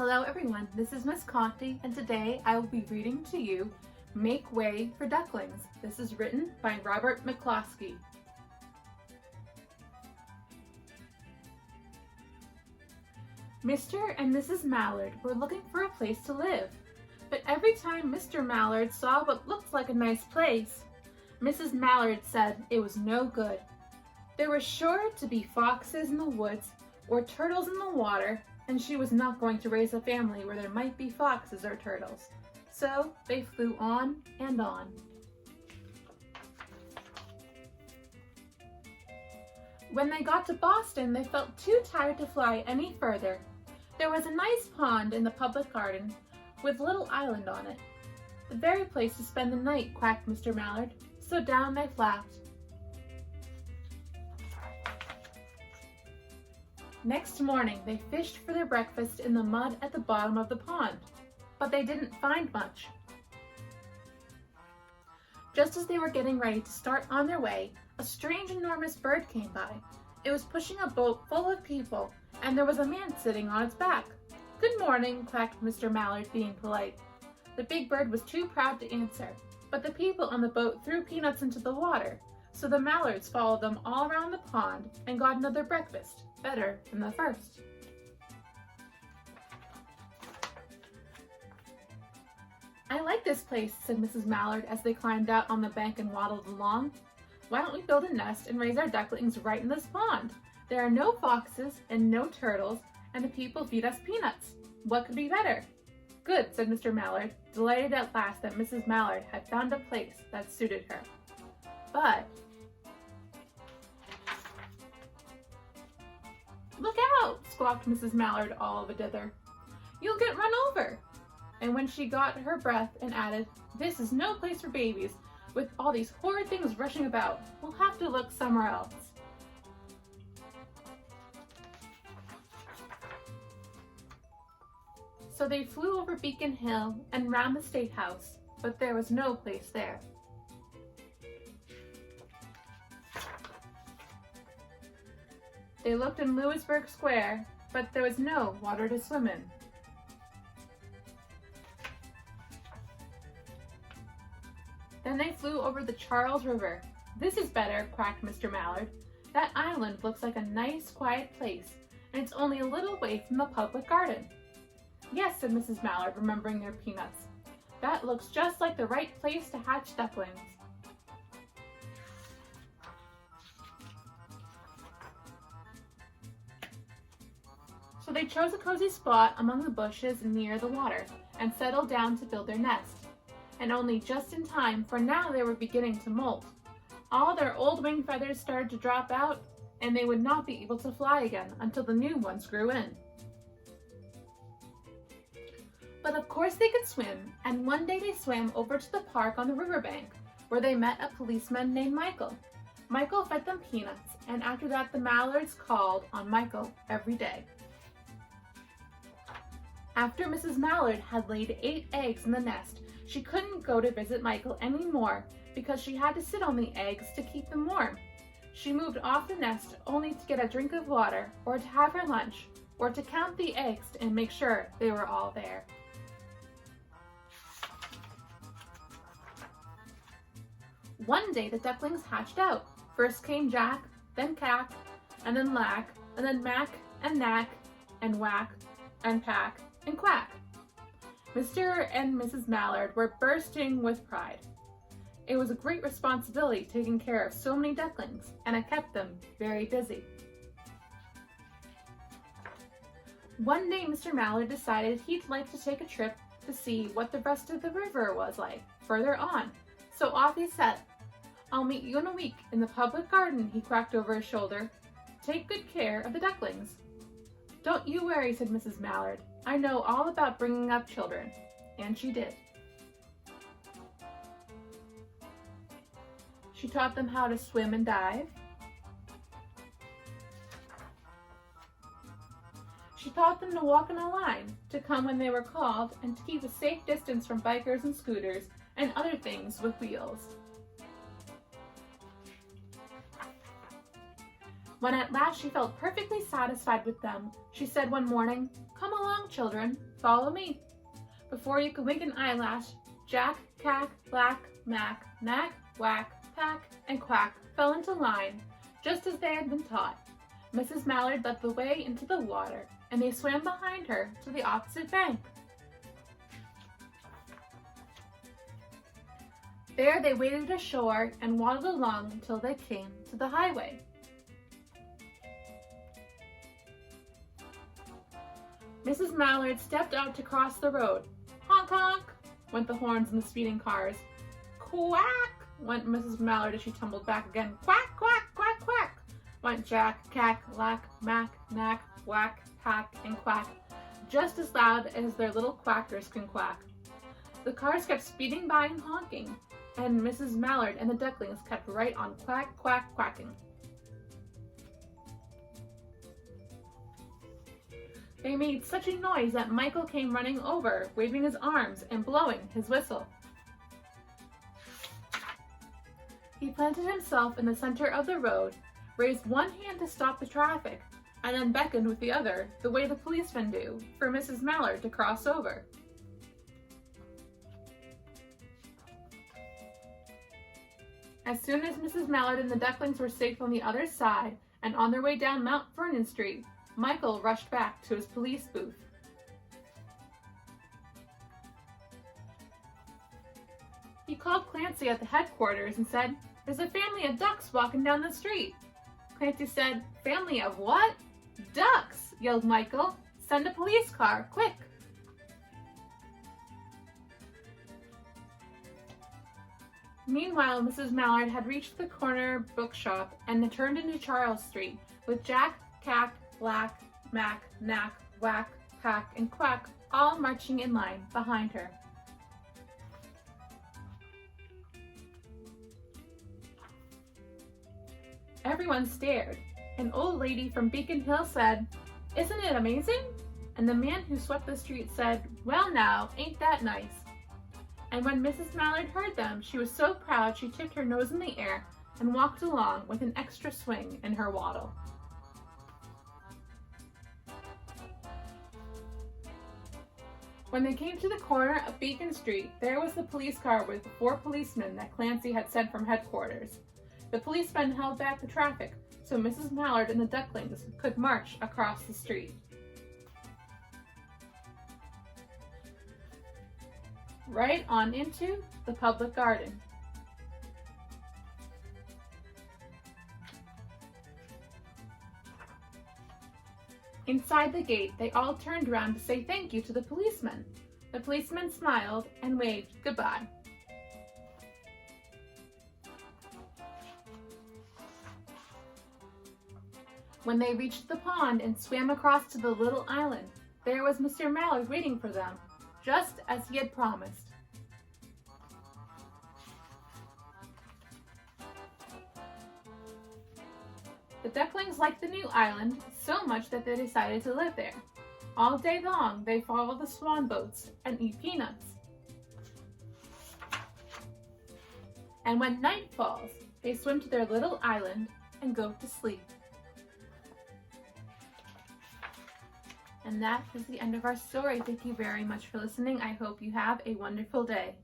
Hello everyone, this is Miss Conte, and today I will be reading to you Make Way for Ducklings. This is written by McCloskey. Mr. and Mrs. Mallard were looking for a place to live, but every time Mr. Mallard saw what looked like a nice place, Mrs. Mallard said it was no good. There were sure to be foxes in the woods or turtles in the water, and she was not going to raise a family where there might be foxes or turtles. So they flew on and on. When they got to Boston, they felt too tired to fly any further. There was a nice pond in the public garden with a little island on it. The very place to spend the night, quacked Mr. Mallard. So down they flapped. Next morning, they fished for their breakfast in the mud at the bottom of the pond, but they didn't find much. Just as they were getting ready to start on their way, a strange, enormous bird came by. It was pushing a boat full of people, and there was a man sitting on its back. "Good morning," quacked Mr. Mallard, being polite. The big bird was too proud to answer, but the people on the boat threw peanuts into the water, so the Mallards followed them all around the pond and got another breakfast, better than the first. "I like this place," said Mrs. Mallard as they climbed out on the bank and waddled along. "Why don't we build a nest and raise our ducklings right in this pond? There are no foxes and no turtles, and the people feed us peanuts. What could be better?" "Good," said Mr. Mallard, delighted at last that Mrs. Mallard had found a place that suited her. But "Look out!" squawked Mrs. Mallard all of a dither. "You'll get run over!" And when she got her breath and added, "This is no place for babies, with all these horrid things rushing about. We'll have to look somewhere else." So they flew over Beacon Hill and round the State House, but there was no place there. They looked in Louisburg Square, but there was no water to swim in. Then they flew over the Charles River. "This is better," quacked Mr. Mallard. "That island looks like a nice, quiet place, and it's only a little way from the public garden." "Yes," said Mrs. Mallard, remembering their peanuts. "That looks just like the right place to hatch ducklings." So they chose a cozy spot among the bushes near the water and settled down to build their nest. And only just in time, for now they were beginning to molt. All their old wing feathers started to drop out, and they would not be able to fly again until the new ones grew in. But of course they could swim, and one day they swam over to the park on the riverbank, where they met a policeman named Michael. Michael fed them peanuts, and after that the Mallards called on Michael every day. After Mrs. Mallard had laid 8 eggs in the nest, she couldn't go to visit Michael anymore because she had to sit on the eggs to keep them warm. She moved off the nest only to get a drink of water, or to have her lunch, or to count the eggs and make sure they were all there. One day the ducklings hatched out. First came Jack, then Cack, and then Lack, and then Mack, and Knack, and Whack, and Pack, and Quack. Mr. and Mrs. Mallard were bursting with pride. It was a great responsibility taking care of so many ducklings, and it kept them very busy. One day Mr. Mallard decided he'd like to take a trip to see what the rest of the river was like further on, so off he set. "I'll meet you in a week in the public garden," he quacked over his shoulder. "Take good care of the ducklings." "Don't you worry," said Mrs. Mallard. "I know all about bringing up children." And she did. She taught them how to swim and dive. She taught them to walk in a line, to come when they were called, and to keep a safe distance from bikers and scooters and other things with wheels. When at last she felt perfectly satisfied with them, she said one morning, "Come along, children, follow me." Before you could wink an eyelash, Jack, Cack, Black, Mac, Knack, Whack, Pack, and Quack fell into line, just as they had been taught. Mrs. Mallard led the way into the water, and they swam behind her to the opposite bank. There they waded ashore and waddled along until they came to the highway. Mrs. Mallard stepped out to cross the road. Honk, honk, went the horns in the speeding cars. Quack, went Mrs. Mallard as she tumbled back again. Quack, quack, quack, quack, went Jack, Cack, Lack, Mac, Knack, Whack, Pack, and Quack, just as loud as their little quackers can quack. The cars kept speeding by and honking, and Mrs. Mallard and the ducklings kept right on quack, quack, quacking. They made such a noise that Michael came running over, waving his arms and blowing his whistle. He planted himself in the center of the road, raised one hand to stop the traffic, and then beckoned with the other, the way the policemen do, for Mrs. Mallard to cross over. As soon as Mrs. Mallard and the ducklings were safe on the other side and on their way down Mount Vernon Street, Michael rushed back to his police booth. He called Clancy at the headquarters and said, "There's a family of ducks walking down the street." Clancy said, "Family of what?" "Ducks," yelled Michael. "Send a police car, quick." Meanwhile, Mrs. Mallard had reached the corner bookshop and turned into Charles Street, with Jack, Cack, Black, Mac, Knack, Whack, Pack, and Quack all marching in line behind her. Everyone stared. An old lady from Beacon Hill said, "Isn't it amazing?" And the man who swept the street said, "Well now, ain't that nice?" And when Mrs. Mallard heard them, she was so proud she tipped her nose in the air and walked along with an extra swing in her waddle. When they came to the corner of Beacon Street, there was the police car with the 4 policemen that Clancy had sent from headquarters. The policemen held back the traffic so Mrs. Mallard and the ducklings could march across the street. Right on into the public garden. Inside the gate, they all turned around to say thank you to the policeman. The policeman smiled and waved goodbye. When they reached the pond and swam across to the little island, there was Mr. Mallard waiting for them, just as he had promised. The ducklings liked the new island so much that they decided to live there. All day long, they follow the swan boats and eat peanuts. And when night falls, they swim to their little island and go to sleep. And that is the end of our story. Thank you very much for listening. I hope you have a wonderful day.